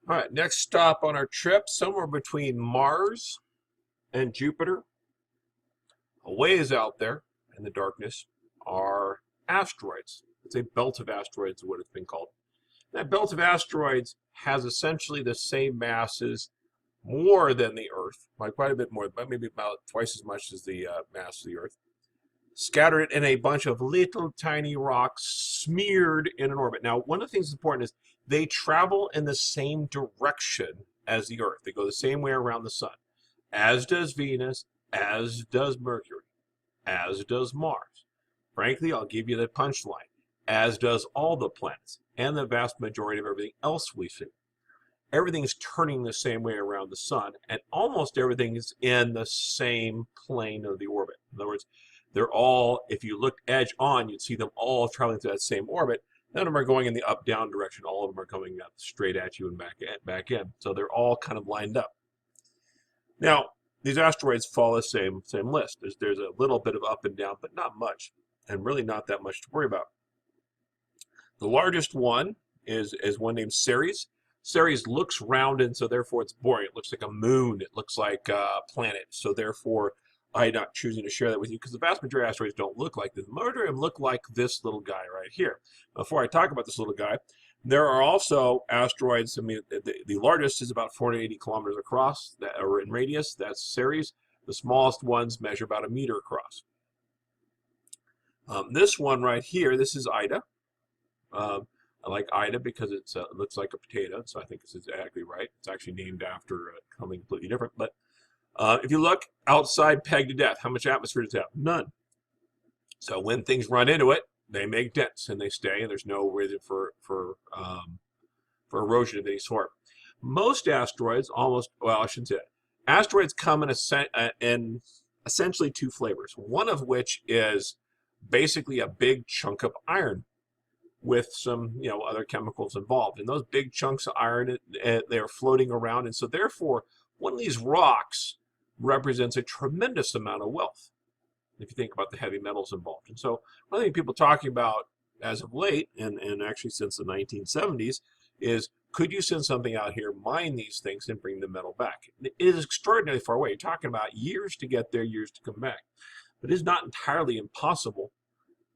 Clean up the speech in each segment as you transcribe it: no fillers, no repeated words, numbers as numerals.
All right, next stop on our trip, somewhere between Mars and Jupiter, a ways out there in the darkness, are asteroids. It's a belt of asteroids, is what it's been called. That belt of asteroids has essentially the same masses, more than the Earth, by quite a bit more, but maybe about twice as much as the mass of the Earth, scattered in a bunch of little tiny rocks smeared in an orbit. Now, one of the things that's important is they travel in the same direction as the Earth. They go the same way around the sun, as does Venus, as does Mercury, as does Mars. Frankly, I'll give you the punchline, as does all the planets and the vast majority of everything else we see. Everything's turning the same way around the sun, and almost everything is in the same plane of the orbit. In other words, they're all, if you look edge on, you'd see them all traveling through that same orbit. None of them are going in the up-down direction. All of them are coming up straight at you and back in. So they're all kind of lined up. Now, these asteroids follow the same list. There's a little bit of up and down, but not much, and really not that much to worry about. The largest one is one named Ceres. Ceres looks rounded, so therefore it's boring. It looks like a moon. It looks like a planet. So therefore, I'm not choosing to share that with you because the vast majority of asteroids don't look like this. The majority of them look like this little guy right here. Before I talk about this little guy, there are also asteroids. I mean, the largest is about 480 kilometers across, or in radius. That's Ceres. The smallest ones measure about a meter across. This one right here, this is Ida. I like Ida because it looks like a potato, so I think it's exactly right. It's actually named after something completely different. But if you look outside pegged to death, how much atmosphere does it have? None. So when things run into it, they make dents and they stay, and there's no reason for erosion of any sort. Most asteroids, well, I shouldn't say that. Asteroids come in essentially two flavors. One of which is basically a big chunk of iron with some other chemicals involved, and those big chunks of iron they're floating around, and so therefore one of these rocks represents a tremendous amount of wealth if you think about the heavy metals involved. And so one thing people are talking about as of late, and actually since the 1970s, is could you send something out here, mine these things, and bring the metal back? It is extraordinarily far away. You're talking about years to get there, years to come back, but it is not entirely impossible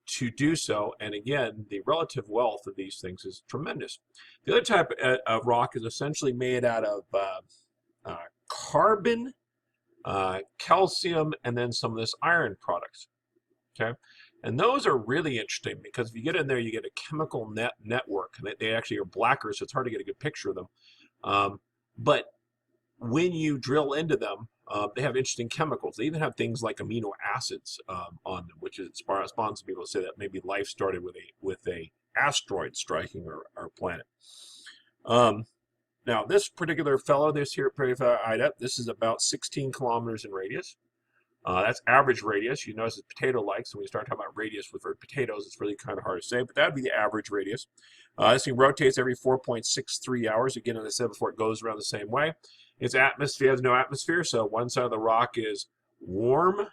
to do so. And again, the relative wealth of these things is tremendous. The other type of rock is essentially made out of carbon, calcium, and then some of this iron products. Okay, and those are really interesting because if you get in there, you get a chemical network, and they actually are blacker, so it's hard to get a good picture of them. But when you drill into them, they have interesting chemicals. They even have things like amino acids on them, which is spawns people to say that maybe life started with a asteroid striking our planet. Now, this particular fellow, this here, Ida, this is about 16 kilometers in radius. That's average radius. You notice it's potato-like, so when you start talking about radius with potatoes, it's really kind of hard to say, but that would be the average radius. This thing rotates every 4.63 hours. Again, as I said before, it goes around the same way. Its atmosphere has no atmosphere, so one side of the rock is warm.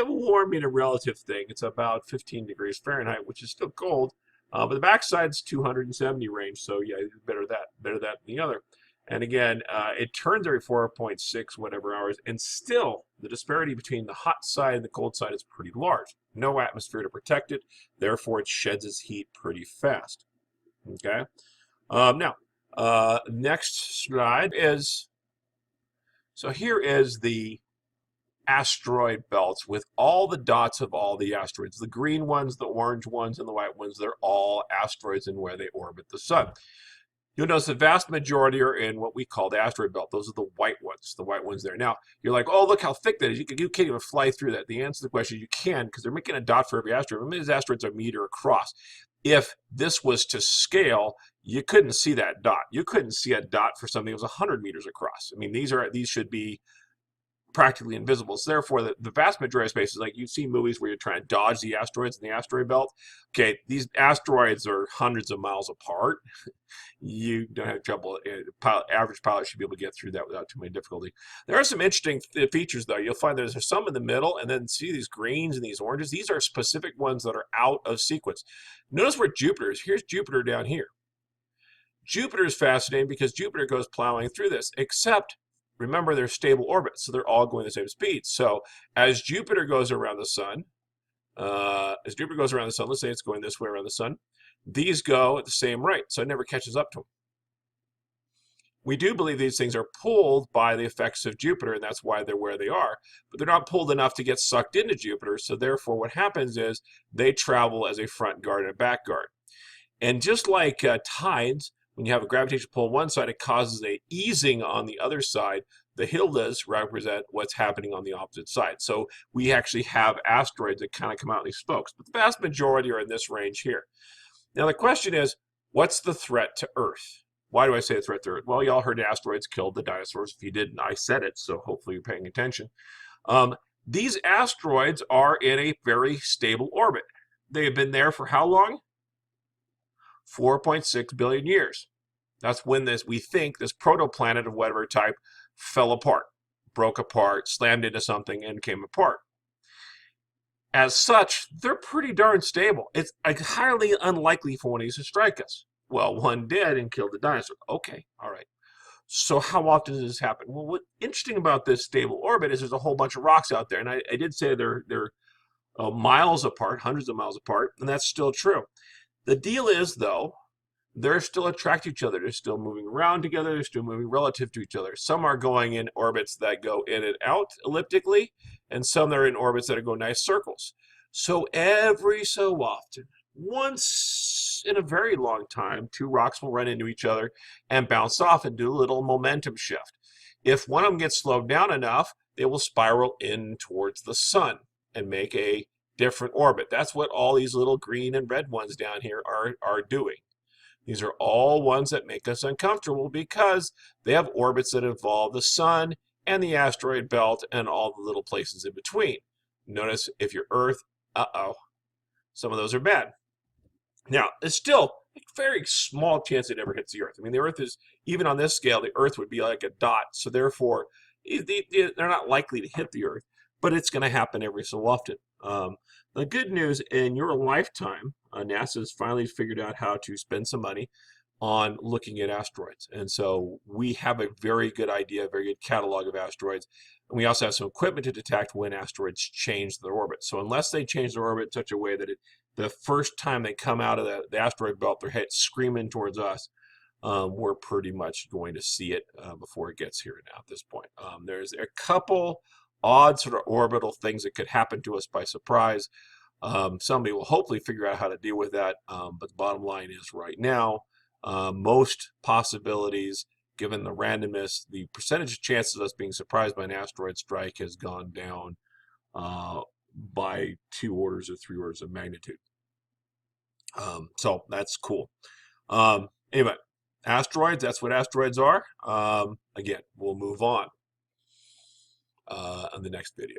Warm being a relative thing. It's about 15 degrees Fahrenheit, which is still cold. But the backside's 270 range, so yeah, better that than the other. And again, it turns every 4.6 whatever hours, and still the disparity between the hot side and the cold side is pretty large. No atmosphere to protect it, therefore it sheds its heat pretty fast. Okay. Now, next slide is, so here is the asteroid belts with all the dots of all the asteroids. The green ones, the orange ones, and the white ones, they're all asteroids in where they orbit the sun. You'll notice the vast majority are in what we call the asteroid belt. Those are the white ones there. Now, you're like, oh, look how thick that is. You can't even fly through that. The answer to the question is you can, because they're making a dot for every asteroid. Remember, these asteroids are a meter across. If this was to scale, you couldn't see that dot. You couldn't see a dot for something that was 100 meters across. I mean, these should be practically invisible. So therefore, the vast majority of spaces, like you see movies where you're trying to dodge the asteroids in the asteroid belt. Okay, these asteroids are hundreds of miles apart. You don't have trouble. Average pilot should be able to get through that without too much difficulty. There are some interesting features, though. You'll find there's some in the middle, and then see these greens and these oranges. These are specific ones that are out of sequence. Notice where Jupiter is. Here's Jupiter down here. Jupiter is fascinating because Jupiter goes plowing through this, except remember they're stable orbits, so they're all going the same speed. So as Jupiter goes around the sun, let's say it's going this way around the sun, these go at the same rate, so it never catches up to them. We do believe these things are pulled by the effects of Jupiter, and that's why they're where they are, but they're not pulled enough to get sucked into Jupiter, so therefore what happens is they travel as a front guard and a back guard. And just like tides, when you have a gravitational pull on one side, it causes a easing on the other side. The hildas represent what's happening on the opposite side. So we actually have asteroids that kind of come out in these spokes, but the vast majority are in this range here. Now the question is, what's the threat to Earth? Why do I say a threat to Earth? Well, y'all heard asteroids killed the dinosaurs. If you didn't, I said it, so hopefully you're paying attention. These asteroids are in a very stable orbit. They have been there for how long? 4.6 billion years. That's when we think this protoplanet of whatever type fell apart, broke apart, slammed into something, and came apart. As such, they're pretty darn stable. It's highly unlikely for one of these to strike us. Well, one did and killed the dinosaur. Okay, all right. So how often does this happen? Well, what's interesting about this stable orbit is there's a whole bunch of rocks out there. And I did say they're miles apart, hundreds of miles apart, and that's still true. The deal is, though, they're still attracted to each other. They're still moving around together. They're still moving relative to each other. Some are going in orbits that go in and out elliptically, and some that are in orbits that are going nice circles. So every so often, once in a very long time, two rocks will run into each other and bounce off and do a little momentum shift. If one of them gets slowed down enough, they will spiral in towards the sun and make a different orbit. That's what all these little green and red ones down here are doing. These are all ones that make us uncomfortable because they have orbits that involve the sun and the asteroid belt and all the little places in between. Notice if you're Earth, some of those are bad. Now, it's still a very small chance it ever hits the Earth. I mean, the Earth is, even on this scale, the Earth would be like a dot. So therefore, they're not likely to hit the Earth, but it's going to happen every so often. The good news, in your lifetime, NASA's finally figured out how to spend some money on looking at asteroids. And so we have a very good idea, a very good catalog of asteroids. And we also have some equipment to detect when asteroids change their orbit. So unless they change their orbit in such a way that the first time they come out of the asteroid belt, they're screaming towards us, we're pretty much going to see it before it gets here now at this point. There's a couple odd sort of orbital things that could happen to us by surprise. Somebody will hopefully figure out how to deal with that. But the bottom line is right now, most possibilities, given the randomness, the percentage of chances of us being surprised by an asteroid strike has gone down by 2 orders or 3 orders of magnitude. So that's cool. Anyway, asteroids, that's what asteroids are. Again, we'll move on the next video.